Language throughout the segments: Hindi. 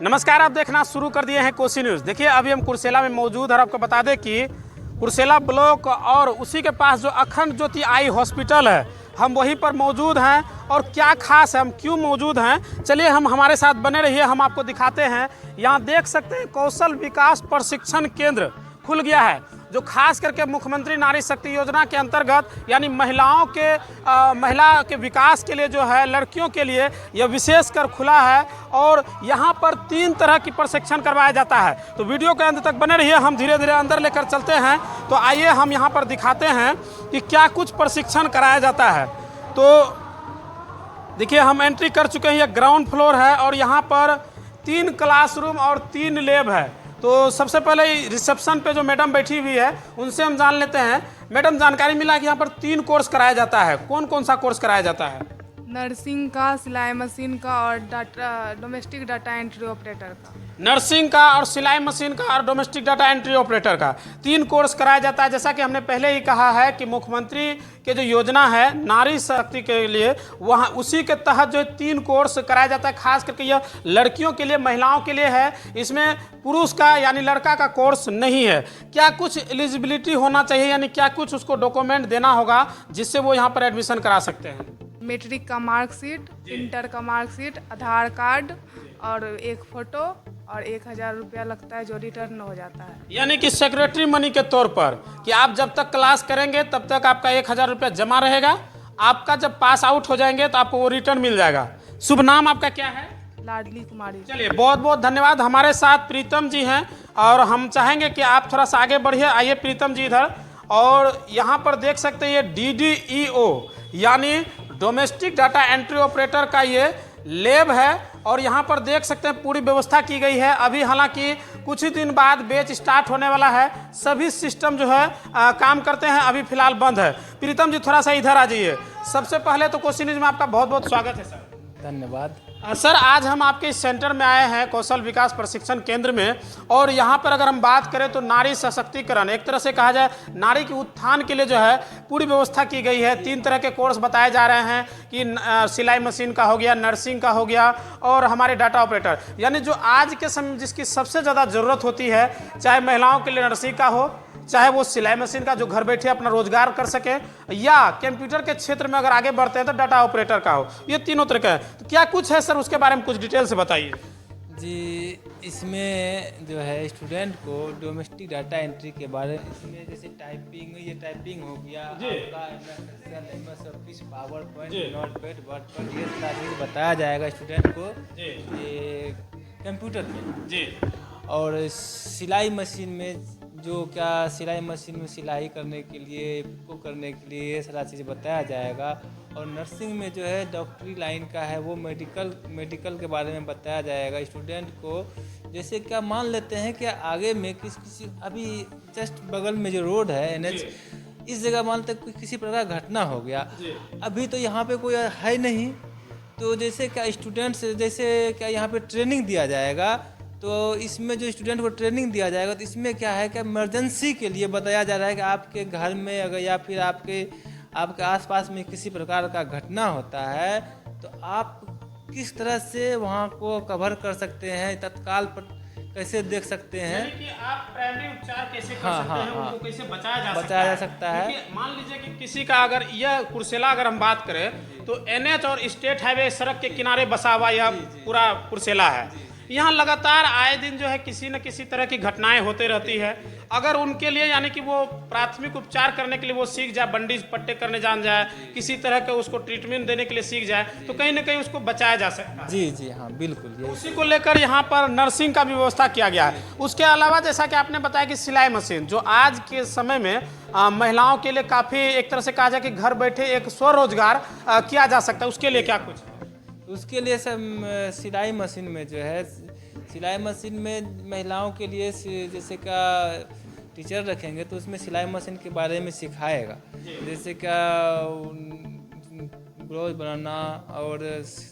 नमस्कार, आप देखना शुरू कर दिए हैं कोसी न्यूज़। देखिए अभी हम कुर्सेला में मौजूद हैं और आपको बता दें कि कुर्सेला ब्लॉक और उसी के पास जो अखंड ज्योति आई हॉस्पिटल है, हम वहीं पर मौजूद हैं। और क्या खास है, हम क्यों मौजूद हैं, चलिए हम हमारे साथ बने रहिए, हम आपको दिखाते हैं। यहाँ देख सकते हैं कौशल विकास प्रशिक्षण केंद्र खुल गया है, जो खास करके मुख्यमंत्री नारी शक्ति योजना के अंतर्गत यानी महिला के विकास के लिए जो है, लड़कियों के लिए यह विशेष कर खुला है। और यहाँ पर 3 तरह की प्रशिक्षण करवाया जाता है। तो वीडियो के अंत तक बने रहिए, हम धीरे धीरे अंदर लेकर चलते हैं। तो आइए हम यहाँ पर दिखाते हैं कि क्या कुछ प्रशिक्षण कराया जाता है। तो देखिए हम एंट्री कर चुके हैं, यह ग्राउंड फ्लोर है और यहाँ पर 3 क्लासरूम और 3 लैब है। तो सबसे पहले रिसेप्शन पे जो मैडम बैठी हुई है उनसे हम जान लेते हैं। मैडम, जानकारी मिला कि यहाँ पर 3 कोर्स कराया जाता है, कौन कौन सा कोर्स कराया जाता है? नर्सिंग का, सिलाई मशीन का और डोमेस्टिक डाटा एंट्री ऑपरेटर का। नर्सिंग का और सिलाई मशीन का और डोमेस्टिक डाटा एंट्री ऑपरेटर का 3 कोर्स कराया जाता है। जैसा कि हमने पहले ही कहा है कि मुख्यमंत्री के जो योजना है नारी शक्ति के लिए, वहाँ उसी के तहत जो 3 कोर्स कराया जाता है। खास करके यह लड़कियों के लिए, महिलाओं के लिए है, इसमें पुरुष का यानी लड़का का कोर्स नहीं है। क्या कुछ एलिजिबिलिटी होना चाहिए, यानी क्या कुछ उसको डॉक्यूमेंट देना होगा जिससे वो यहाँ पर एडमिशन करा सकते हैं? मैट्रिक का मार्कशीट, इंटर का मार्कशीट, आधार कार्ड और एक फ़ोटो और 1000 रुपया लगता है जो रिटर्न हो जाता है। यानी कि सेक्रेटरी मनी के तौर पर कि आप जब तक क्लास करेंगे तब तक आपका 1000 रुपया जमा रहेगा। आपका जब पास आउट हो जाएंगे तो आपको वो रिटर्न मिल जाएगा। शुभ नाम आपका क्या है? लाडली कुमारी। चलिए, बहुत बहुत धन्यवाद। हमारे साथ प्रीतम जी हैं और हम चाहेंगे कि आप थोड़ा सा आगे बढ़िए। आइए प्रीतम जी इधर। और यहाँ पर देख सकते हैं ये DDEO यानी डोमेस्टिक डाटा एंट्री ऑपरेटर का ये लैब है। और यहाँ पर देख सकते हैं पूरी व्यवस्था की गई है। अभी हालांकि कुछ ही दिन बाद बैच स्टार्ट होने वाला है, सभी सिस्टम जो है काम करते हैं, अभी फिलहाल बंद है। प्रीतम जी थोड़ा सा इधर आ जाइए। सबसे पहले तो कोसी न्यूज़ में आपका बहुत बहुत स्वागत है सर। धन्यवाद सर, आज हम आपके इस सेंटर में आए हैं, कौशल विकास प्रशिक्षण केंद्र में। और यहाँ पर अगर हम बात करें तो नारी सशक्तिकरण, एक तरह से कहा जाए नारी के उत्थान के लिए जो है पूरी व्यवस्था की गई है। 3 तरह के कोर्स बताए जा रहे हैं कि सिलाई मशीन का हो गया, नर्सिंग का हो गया और हमारे डाटा ऑपरेटर, यानी जो आज के समय जिसकी सबसे ज़्यादा ज़रूरत होती है, चाहे महिलाओं के लिए नर्सिंग का हो, चाहे वो सिलाई मशीन का जो घर बैठे अपना रोजगार कर सके, या कंप्यूटर के क्षेत्र में अगर आगे बढ़ते हैं तो डाटा ऑपरेटर का हो। ये तीनों तरह का है। तो क्या कुछ है सर, उसके बारे में कुछ डिटेल से बताइए जी। इसमें जो है स्टूडेंट को डोमेस्टिक डाटा एंट्री के बारे में, इसमें जैसे टाइपिंग, ये टाइपिंग हो गया, आपका MS office, power point, notepad, WordPad, ये सारा चीज़ बताया जाएगा स्टूडेंट को ये कंप्यूटर में जी। और सिलाई मशीन में जो क्या सिलाई मशीन में सिलाई करने के लिए, को करने के लिए ये सारा चीज़ बताया जाएगा। और नर्सिंग में जो है डॉक्टरी लाइन का है, वो मेडिकल के बारे में बताया जाएगा स्टूडेंट को। जैसे क्या मान लेते हैं कि आगे में किसी अभी जस्ट बगल में जो रोड है NH, इस जगह मान लेते किसी प्रकार का घटना हो गया, अभी तो यहाँ पे कोई है नहीं, तो जैसे क्या स्टूडेंट्स, जैसे क्या यहाँ पे ट्रेनिंग दिया जाएगा, तो इसमें जो स्टूडेंट को ट्रेनिंग दिया जाएगा, तो इसमें क्या है कि इमरजेंसी के लिए बताया जा रहा है कि आपके घर में अगर या फिर आपके आसपास में किसी प्रकार का घटना होता है तो आप किस तरह से वहाँ को कवर कर सकते हैं, तत्काल पर कैसे देख सकते हैं, यानी कि आप प्राइमरी उपचार कैसे कर सकते हैं, उनको कैसे बचाया जा सकता है। मान लीजिए कि किसी का अगर यह कुर्सेला अगर हम बात करें तो NH और स्टेट हाईवे सड़क के किनारे बसा हुआ यह पूरा कुर्सेला है। यहाँ लगातार आए दिन जो है किसी न किसी तरह की घटनाएं होते रहती है। अगर उनके लिए यानी कि वो प्राथमिक उपचार करने के लिए वो सीख जाए, बंडेज पट्टे करने जान जाए, किसी तरह के उसको ट्रीटमेंट देने के लिए सीख जाए, तो कहीं ना कहीं उसको बचाया जा सकता है। जी जी हाँ, बिल्कुल। उसी को लेकर यहाँ पर नर्सिंग का भी व्यवस्था किया गया है। उसके अलावा जैसा कि आपने बताया कि सिलाई मशीन, जो आज के समय में महिलाओं के लिए काफ़ी एक तरह से कहा जाए कि घर बैठे एक स्वरोजगार किया जा सकता है, उसके लिए क्या कुछ? उसके लिए सब सिलाई मशीन में जो है, सिलाई मशीन में महिलाओं के लिए जैसे का टीचर रखेंगे तो उसमें सिलाई मशीन के बारे में सिखाएगा, जैसे क्या ब्लाउज बनाना और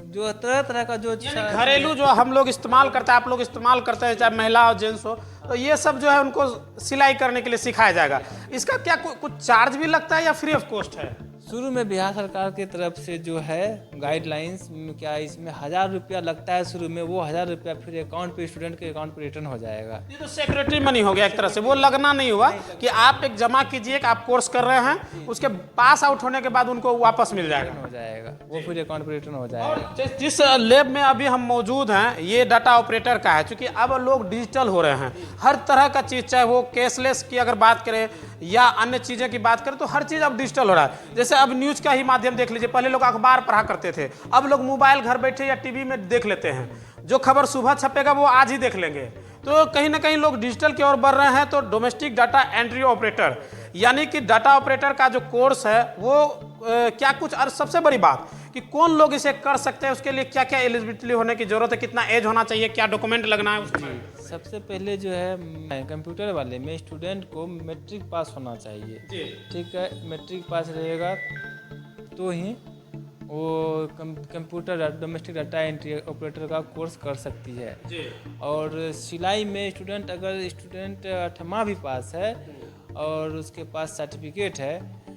जो तरह तरह का जो घरेलू जो हम लोग इस्तेमाल करते हैं, आप लोग इस्तेमाल करते हैं, चाहे महिला और जेंट्स हो, तो ये सब जो है उनको सिलाई करने के लिए सिखाया जाएगा। इसका क्या कुछ चार्ज भी लगता है या फ्री ऑफ कॉस्ट है? शुरू में बिहार सरकार की तरफ से जो है गाइडलाइंस क्या इसमें 1000 रुपया लगता है शुरू में, वो 1000 रुपया फिर अकाउंट पे स्टूडेंट के अकाउंट पे रिटर्न हो जाएगा। ये तो सेक्रेटरी मनी हो गया एक तरह से, वो लगना नहीं हुआ कि आप एक जमा कीजिए कि आप कोर्स कर रहे हैं, उसके पास आउट होने के बाद उनको वापस मिल जाएगा। हो जाएगा वो फिर अकाउंट पे रिटर्न हो जाएगा। और जिस लैब में अभी हम मौजूद हैं ये डाटा ऑपरेटर का है, क्योंकि अब लोग डिजिटल हो रहे हैं, हर तरह का चीज़, चाहे वो कैशलेस की अगर बात करें या अन्य चीज़ें की बात करें तो हर चीज़ अब डिजिटल हो रहा है। जैसे अब न्यूज़ का ही माध्यम देख लीजिए, पहले लोग अखबार पढ़ा करते थे, अब लोग मोबाइल घर बैठे या टीवी में देख लेते हैं, जो खबर सुबह छपेगा वो आज ही देख लेंगे। तो कहीं ना कहीं लोग डिजिटल की ओर बढ़ रहे हैं। तो डोमेस्टिक डाटा एंट्री ऑपरेटर यानी कि डाटा ऑपरेटर का जो कोर्स है वो क्या कुछ, और सबसे बड़ी बात कि कौन लोग इसे कर सकते हैं, उसके लिए क्या क्या एलिजिबिलिटी होने की जरूरत है, कितना एज होना चाहिए, क्या डॉक्यूमेंट लगना है उसमें? सबसे पहले जो है कंप्यूटर वाले में स्टूडेंट को मैट्रिक पास होना चाहिए। ठीक है, मैट्रिक पास रहेगा तो ही वो computer domestic data entry operator का कोर्स कर सकती है। और सिलाई में स्टूडेंट, अगर स्टूडेंट 8वां भी पास है और उसके पास सर्टिफिकेट है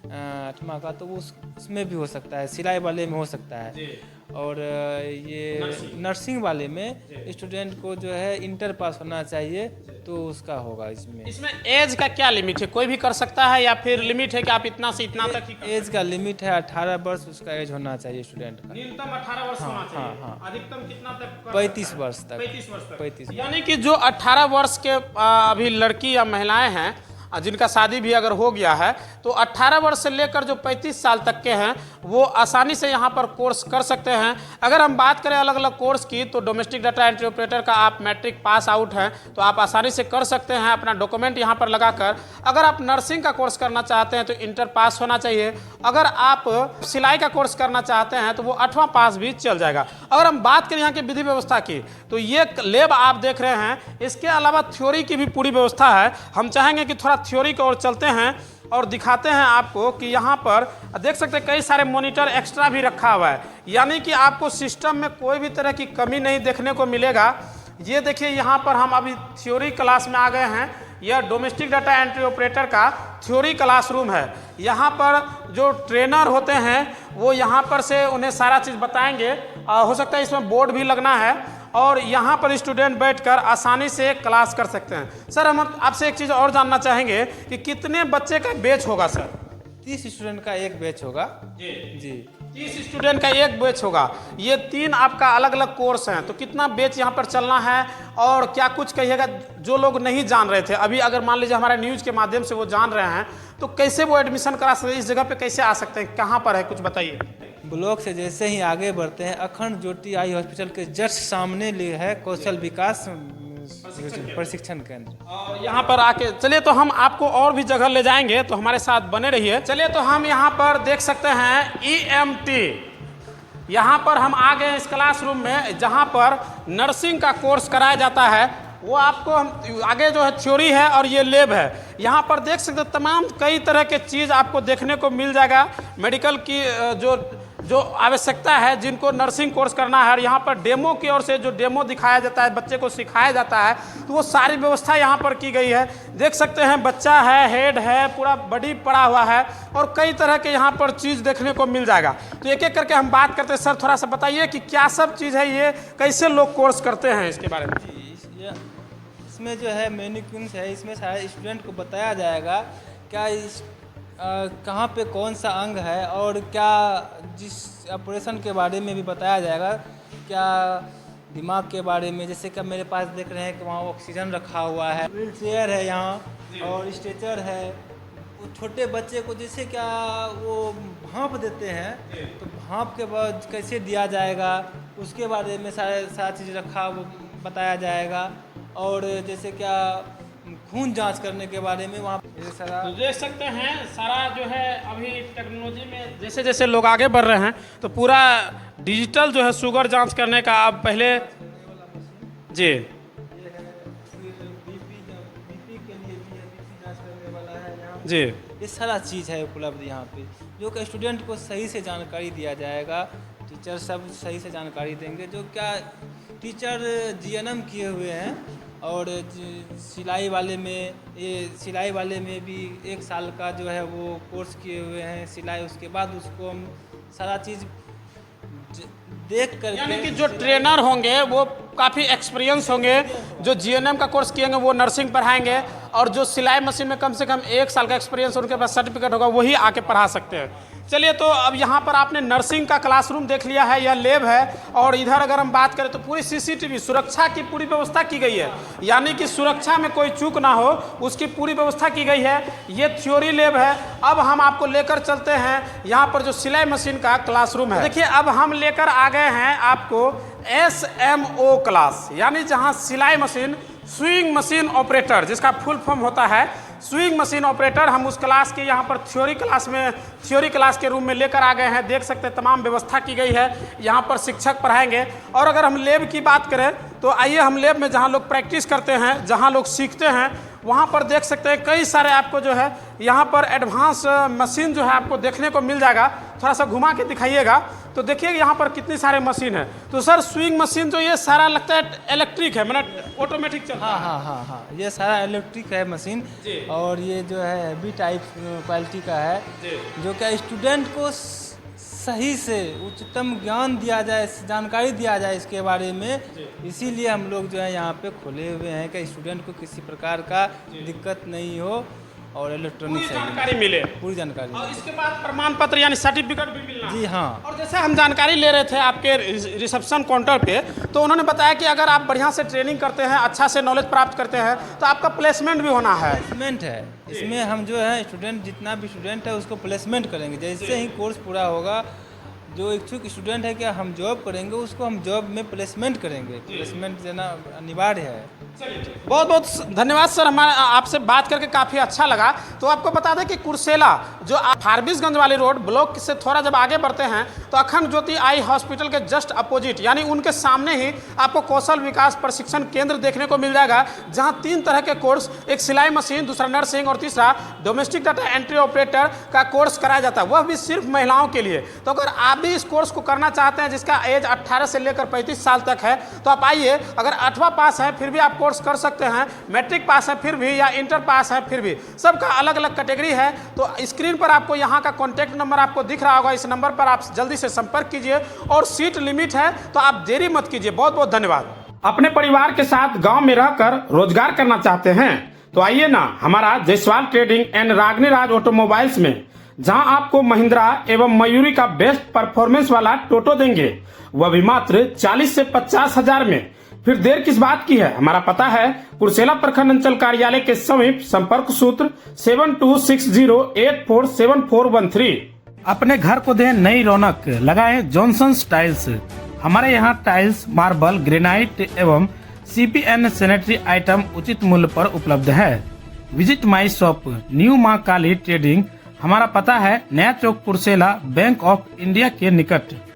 8वां का, तो वो उसमें भी हो सकता है, सिलाई वाले में हो सकता है। और ये नर्सिंग वाले में स्टूडेंट को जो है इंटर पास होना चाहिए, तो उसका होगा। इसमें एज का क्या लिमिट है, कोई भी कर सकता है या फिर लिमिट है कि आप इतना से इतना तक ही? एज का लिमिट है 18 वर्ष उसका एज होना चाहिए स्टूडेंट का। न्यूनतम 18 वर्ष होना चाहिए। हाँ। अधिकतम कितना तक? 35 वर्ष तक। 35 वर्ष तक। 35। यानी कि जो 18 वर्ष के अभी लड़की या महिलाएं हैं जिनका शादी भी अगर हो गया है, तो 18 वर्ष से लेकर जो 35 साल तक के हैं वो आसानी से यहाँ पर कोर्स कर सकते हैं। अगर हम बात करें अलग अलग कोर्स की, तो डोमेस्टिक डाटा एंट्री ऑपरेटर का आप मैट्रिक पास आउट हैं तो आप आसानी से कर सकते हैं अपना डॉक्यूमेंट यहाँ पर लगाकर। अगर आप नर्सिंग का कोर्स करना चाहते हैं तो इंटर पास होना चाहिए। अगर आप सिलाई का कोर्स करना चाहते हैं तो वो 8वां पास भी चल जाएगा। अगर हम बात करें यहाँ की विधि व्यवस्था की, तो ये लैब आप देख रहे हैं, इसके अलावा थ्योरी की भी पूरी व्यवस्था है। हम चाहेंगे कि थोड़ा थ्योरी की ओर चलते हैं और दिखाते हैं आपको कि यहाँ पर देख सकते हैं कई सारे मॉनिटर एक्स्ट्रा भी रखा हुआ है, यानी कि आपको सिस्टम में कोई भी तरह की कमी नहीं देखने को मिलेगा। ये देखिए यहाँ पर हम अभी थ्योरी क्लास में आ गए हैं। यह डोमेस्टिक डाटा एंट्री ऑपरेटर का थ्योरी क्लासरूम है। यहाँ पर जो ट्रेनर होते हैं वो यहाँ पर से उन्हें सारा चीज़ बताएंगे। हो सकता है इसमें बोर्ड भी लगना है और यहाँ पर स्टूडेंट बैठकर आसानी से क्लास कर सकते हैं। सर, हम आपसे एक चीज़ और जानना चाहेंगे कि कितने बच्चे का बैच होगा सर? 30 स्टूडेंट का एक बैच होगा। जी 30 स्टूडेंट का एक बैच होगा। ये 3 आपका अलग अलग कोर्स हैं, तो कितना बैच यहाँ पर चलना है और क्या कुछ कहिएगा जो लोग नहीं जान रहे थे अभी, अगर मान लीजिए हमारे न्यूज़ के माध्यम से वो जान रहे हैं, तो कैसे वो एडमिशन करा सकते हैं, इस जगह पे कैसे आ सकते हैं, कहाँ पर है, कुछ बताइए। ब्लॉक से जैसे ही आगे बढ़ते हैं, अखंड ज्योति आई हॉस्पिटल के जस्ट सामने लिए है कौशल विकास प्रशिक्षण केंद्र। और यहाँ पर आके चलिए तो हम आपको और भी जगह ले जाएंगे, तो हमारे साथ बने रहिए। चलिए तो हम यहाँ पर देख सकते हैं EMT, यहाँ पर हम आ गए इस क्लासरूम में जहाँ पर नर्सिंग का कोर्स कराया जाता है। वो आपको हम आगे जो है थ्योरी है और ये लैब है। यहाँ पर देख सकते हैं तमाम कई तरह के चीज़ आपको देखने को मिल जाएगा। मेडिकल की जो आवश्यकता है, जिनको नर्सिंग कोर्स करना है, और यहाँ पर डेमो की ओर से जो डेमो दिखाया जाता है, बच्चे को सिखाया जाता है, तो वो सारी व्यवस्था यहाँ पर की गई है। देख सकते हैं बच्चा है, हेड है, पूरा बॉडी पड़ा हुआ है और कई तरह के यहाँ पर चीज़ देखने को मिल जाएगा। तो एक एक करके हम बात करते हैं। सर, थोड़ा सा बताइए कि क्या सब चीज़ है, ये कैसे लोग कोर्स करते हैं, इसके बारे में। इसमें जो है मैनिक्विन्स है, इसमें सारे स्टूडेंट को बताया जाएगा क्या इस कहाँ पे कौन सा अंग है और क्या जिस ऑपरेशन के बारे में भी बताया जाएगा, क्या दिमाग के बारे में। जैसे कि मेरे पास देख रहे हैं कि वहाँ ऑक्सीजन रखा हुआ है, व्हील चेयर है यहाँ और स्ट्रेचर है। वो छोटे बच्चे को जैसे क्या वो भाप देते हैं, तो भाप के बाद कैसे दिया जाएगा उसके बारे में सारा चीज़ रखा वो बताया जाएगा। और जैसे क्या खून जांच करने के बारे में वहाँ सारा तो देख सकते हैं सारा जो है अभी टेक्नोलॉजी में जैसे जैसे लोग आगे बढ़ रहे हैं, तो पूरा डिजिटल जो है शुगर जांच करने का अब पहले जी जी ये सारा चीज़ है उपलब्ध यहाँ पे, जो कि स्टूडेंट को सही से जानकारी दिया जाएगा। टीचर सब सही से जानकारी देंगे। जो क्या टीचर GNM किए हुए हैं और सिलाई वाले में भी 1 साल का जो है वो कोर्स किए हुए हैं सिलाई। उसके बाद उसको हम सारा चीज़ देख कर, यानी कि जो ट्रेनर होंगे वो काफ़ी एक्सपीरियंस होंगे, जो जीएनएम का कोर्स किएंगे वो नर्सिंग पढ़ाएंगे, और जो सिलाई मशीन में कम से कम 1 साल का एक्सपीरियंस उनके पास सर्टिफिकेट होगा वही आके पढ़ा सकते हैं। चलिए, तो अब यहाँ पर आपने नर्सिंग का क्लासरूम देख लिया है, यह लैब है, और इधर अगर हम बात करें तो पूरी सीसीटीवी सुरक्षा की पूरी व्यवस्था की गई है, यानी कि सुरक्षा में कोई चूक ना हो उसकी पूरी व्यवस्था की गई है। ये थ्योरी लैब है। अब हम आपको लेकर चलते हैं यहाँ पर जो सिलाई मशीन का क्लासरूम है। देखिए, अब हम लेकर आ गए हैं आपको SMO क्लास, यानी जहाँ सिलाई मशीन स्विंग मशीन ऑपरेटर, जिसका फुल फॉर्म होता है स्विंग मशीन ऑपरेटर, हम उस क्लास के यहाँ पर थ्योरी क्लास के रूम में लेकर आ गए हैं। देख सकते हैं तमाम व्यवस्था की गई है, यहाँ पर शिक्षक पढ़ाएंगे। और अगर हम लैब की बात करें तो आइए हम लैब में जहाँ लोग प्रैक्टिस करते हैं, जहाँ लोग सीखते हैं, वहाँ पर देख सकते हैं कई सारे आपको जो है यहाँ पर एडवांस मशीन जो है आपको देखने को मिल जाएगा। थोड़ा सा घुमा के दिखाइएगा तो देखिए यहाँ पर कितनी सारे मशीन है। तो सर, स्विंग मशीन जो ये सारा लगता है इलेक्ट्रिक है, मतलब ऑटोमेटिक चलता है? हाँ, ये सारा इलेक्ट्रिक है मशीन। और ये जो है हैवी टाइप क्वालिटी का है, जो कि स्टूडेंट को सही से उच्चतम ज्ञान दिया जाए, जानकारी दिया जाए इसके बारे में। इसीलिए हम लोग जो है यहाँ पे खोले हुए हैं कि स्टूडेंट को किसी प्रकार का दिक्कत नहीं हो और इलेक्ट्रॉनिक जानकारी मिले, पूरी जानकारी। और इसके बाद प्रमाण पत्र यानी सर्टिफिकेट भी मिलना। जी हाँ। और जैसे हम जानकारी ले रहे थे आपके रिसेप्शन काउंटर पे, तो उन्होंने बताया कि अगर आप बढ़िया से ट्रेनिंग करते हैं, अच्छा से नॉलेज प्राप्त करते हैं, तो आपका प्लेसमेंट भी होना है। प्लेसमेंट है इसमें। हम जो है स्टूडेंट, जितना भी स्टूडेंट है उसको प्लेसमेंट करेंगे। जैसे ही कोर्स पूरा होगा, जो इच्छुक स्टूडेंट है कि हम जॉब करेंगे, उसको हम जॉब में प्लेसमेंट करेंगे। प्लेसमेंट देना अनिवार्य है। बहुत बहुत धन्यवाद सर, हमारा आपसे बात करके काफ़ी अच्छा लगा। तो आपको बता दें कि कुर्सेला जो फारबिसगंज वाली रोड ब्लॉक से थोड़ा जब आगे बढ़ते हैं तो अखंड ज्योति आई हॉस्पिटल के जस्ट अपोजिट, यानी उनके सामने ही आपको कौशल विकास प्रशिक्षण केंद्र देखने को मिल जाएगा, जहाँ 3 तरह के कोर्स, एक सिलाई मशीन, दूसरा नर्सिंग और तीसरा डोमेस्टिक डाटा एंट्री ऑपरेटर का कोर्स कराया जाता है, वह भी सिर्फ महिलाओं के लिए। तो अगर आप भी इस कोर्स को करना चाहते हैं, जिसका एज 18 से लेकर 35 साल तक है, तो आप आइए। अगर 8वां पास है फिर भी आप कोर्स कर सकते हैं, मैट्रिक पास है फिर भी, या इंटर पास है फिर भी, सबका अलग अलग कैटेगरी है। तो स्क्रीन पर आपको यहाँ का कॉन्टैक्ट नंबर आपको दिख रहा होगा, इस नंबर पर आप जल्दी से संपर्क कीजिए, और सीट लिमिट है तो आप देरी मत कीजिए। बहुत बहुत धन्यवाद। अपने परिवार के साथ गांव में रहकर रोजगार करना चाहते हैं तो आइए ना हमारा Jaiswal trading and Ragini Raj automobiles में, जहां आपको महिंद्रा एवं मयूरी का बेस्ट परफॉर्मेंस वाला टोटो देंगे, वह भी मात्र 40 से 50 हजार में। फिर देर किस बात की है? हमारा पता है कुर्सेला प्रखंड अंचल कार्यालय के समीप, संपर्क सूत्र 7260847413। अपने घर को दें नई रौनक, लगाएं जॉनसन्स टाइल्स। हमारे यहाँ टाइल्स, मार्बल, ग्रेनाइट एवं CPN सैनिटरी आइटम उचित मूल्य पर उपलब्ध है। विजिट माई शॉप न्यू माँ काली ट्रेडिंग। हमारा पता है नया चौक कुर्सेला, बैंक ऑफ इंडिया के निकट।